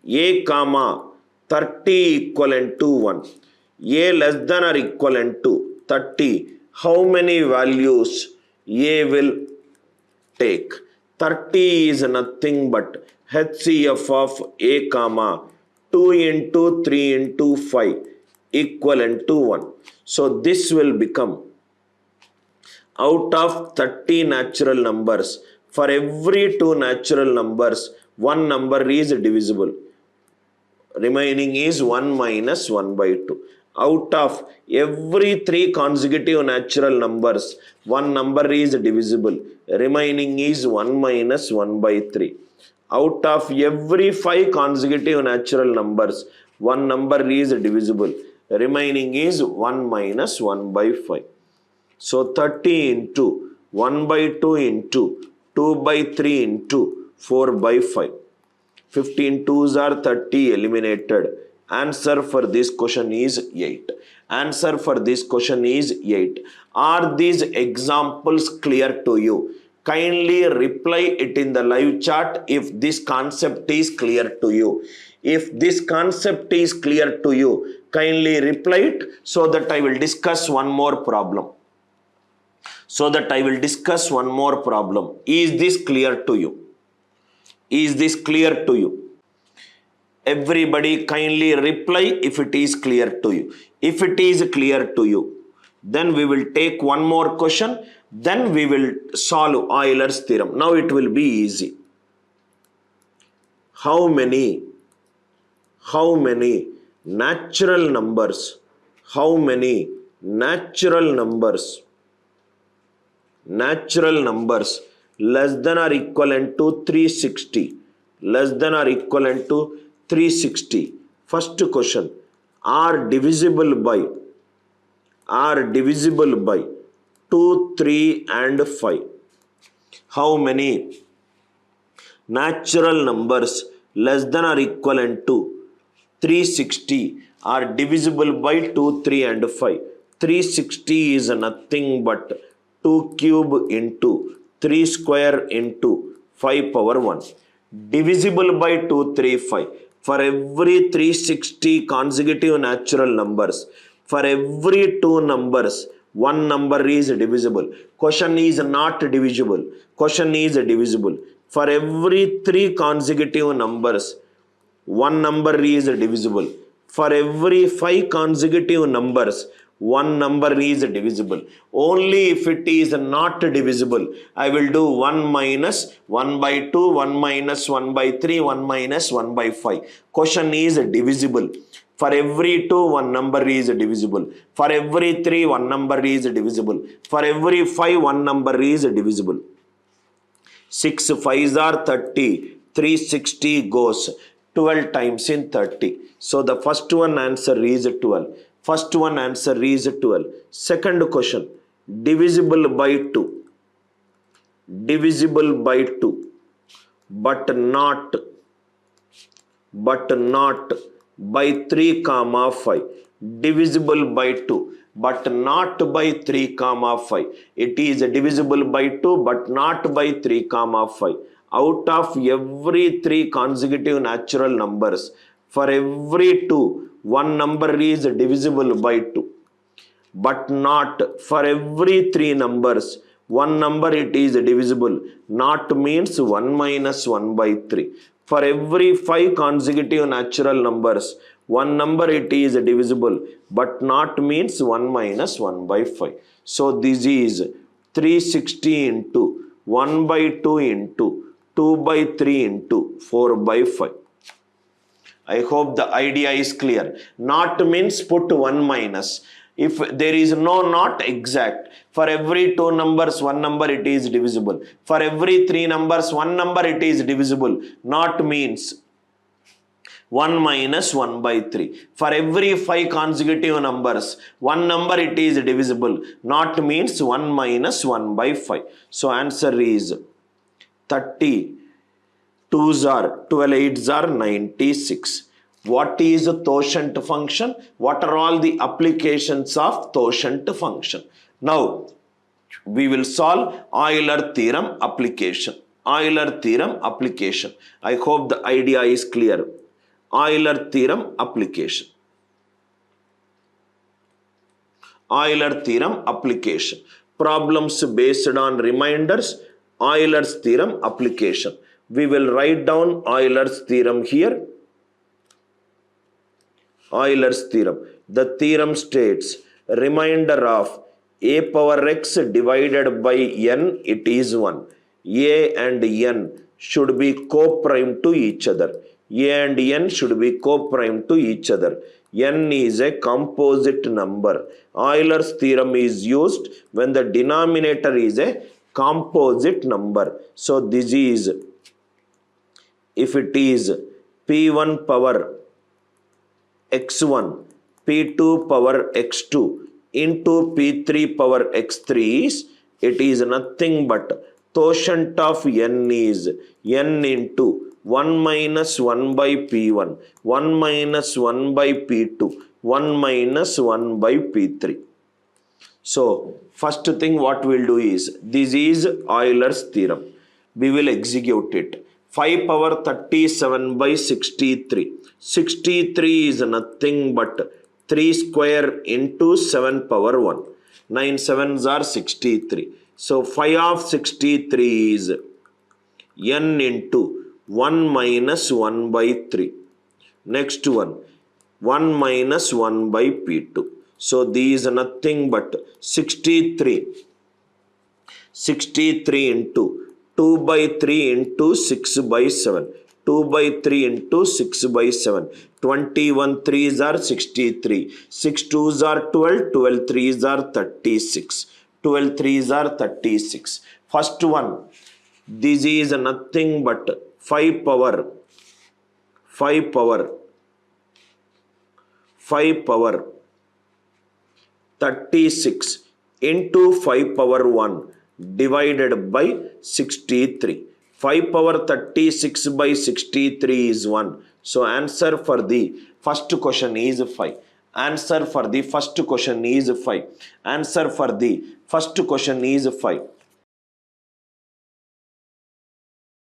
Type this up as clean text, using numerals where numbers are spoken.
a comma 30 equivalent to 1, a less than or equivalent to 30, how many values a will take? 30 is nothing but HCF of a comma 2 into 3 into 5 equivalent to 1. So this will become, out of 30 natural numbers, for every 2 natural numbers, one number is divisible. Remaining is 1 minus 1 by 2. Out of every 3 consecutive natural numbers, one number is divisible. Remaining is 1 minus 1 by 3. Out of every 5 consecutive natural numbers, one number is divisible. Remaining is 1 minus 1 by 5. So 30 into 1 by 2 into 2 by 3 into 4 by 5. 15 2s are 30 eliminated. Answer for this question is 8. Answer for this question is 8. Are these examples clear to you? Kindly reply it in the live chat if this concept is clear to you. If this concept is clear to you, kindly reply it so that I will discuss one more problem. Is this clear to you? Is this clear to you? Everybody kindly reply if it is clear to you. If it is clear to you, then we will take one more question, then we will solve Euler's theorem. Now it will be easy. How many natural numbers less than or equivalent to 360, first question, are divisible by 2, 3 and 5. How many natural numbers less than or equivalent to 360 are divisible by 2, 3 and 5? 360 is nothing but 2 cube into 3 square into 5 power 1. Divisible by 2, 3, 5. For every 360 consecutive natural numbers, for every 2 numbers, one number is divisible. Question is not divisible. Question is divisible. For every 3 consecutive numbers, one number is divisible. For every 5 consecutive numbers, one number is divisible. Only if it is not divisible, I will do 1 minus 1 by 2, 1 minus 1 by 3, 1 minus 1 by 5. Question is divisible. For every 2, one number is divisible. For every 3, one number is divisible. For every 5, one number is divisible. 6 5s are 30. 360 goes 12 times in 30. So the first one answer is 12. First one answer is 12. Second question, divisible by 2. Divisible by 2. But not by 3 comma 5. Divisible by 2. But not by 3 comma 5. It is divisible by 2 but not by 3 comma 5. Out of every 3 consecutive natural numbers, for every 2, one number is divisible by 2. But not for every 3 numbers, one number it is divisible. Not means 1 minus 1 by 3. For every 5 consecutive natural numbers, one number it is divisible. But not means 1 minus 1 by 5. So this is 360 into 1 by 2 into 2 by 3 into 4 by 5. I hope the idea is clear. Not means put 1 minus. If there is no not exact, for every 2 numbers, one number it is divisible. For every 3 numbers, one number it is divisible. Not means 1 minus 1 by 3. For every 5 consecutive numbers, one number it is divisible. Not means 1 minus 1 by 5. So answer is 30. 2s are 12, 8s are 96. What is a totient function? What are all the applications of totient function? Now, we will solve Euler theorem application. Euler theorem application. I hope the idea is clear. Euler theorem application. Euler theorem application. Problems based on reminders, Euler's theorem application. We will write down Euler's theorem here. Euler's theorem. The theorem states remainder of a power x divided by n, it is 1. A and n should be co-prime to each other. A and n should be co-prime to each other. N is a composite number. Euler's theorem is used when the denominator is a composite number. So this is, if it is p1 power x1, p2 power x2 into p3 power x3 is, it is nothing but quotient of n is n into 1 minus 1 by p1, 1 minus 1 by p2, 1 minus 1 by p3. So first thing what we'll do is, this is Euler's theorem. We will execute it. 5 power 37 by 63. 63 is nothing but 3 square into 7 power 1. 9 7s are 63. So 5 of 63 is n into 1 minus 1 by 3. Next one, 1 minus 1 by p2. So these are nothing but 63. 63 into 2 by 3 into 6 by 7. 2 by 3 into 6 by 7. 21 3s are 63. 6 2s are 12. 12 3s are 36. 12 3s are 36. First one, this is nothing but 5 power 36 into 5 power 1 divided by 63. 5 power 36 by 63 is 1. So answer for the first question is 5. Answer for the first question is 5. Answer for the first question is 5.